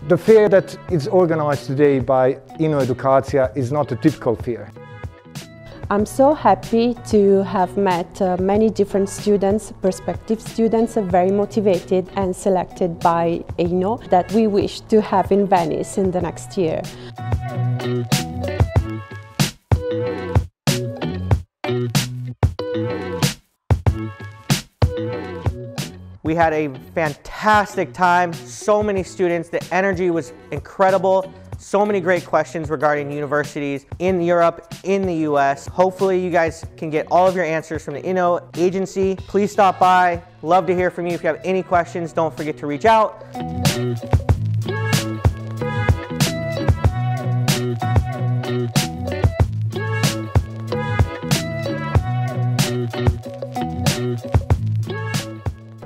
The fair that is organized today by Ino Edukacija is not a typical fair. I'm so happy to have met many different students, prospective students, very motivated and selected by Ino that we wish to have in Venice in the next year. We had a fantastic time, so many students, the energy was incredible, so many great questions regarding universities in Europe, in the US. Hopefully you guys can get all of your answers from the Ino agency. Please stop by, love to hear from you. If you have any questions, don't forget to reach out.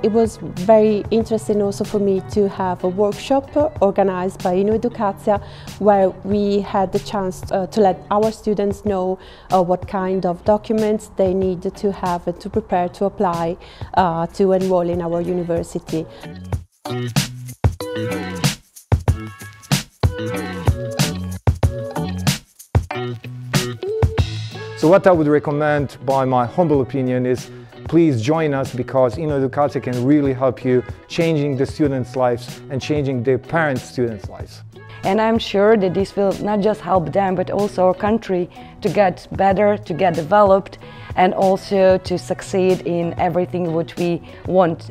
It was very interesting also for me to have a workshop organized by Ino Edukacija where we had the chance to let our students know what kind of documents they need to have to prepare to apply to enroll in our university. So what I would recommend, by my humble opinion, is please join us, because Ino Edukacija can really help you changing the students' lives and changing their parents' students' lives. And I'm sure that this will not just help them, but also our country to get better, to get developed, and also to succeed in everything which we want.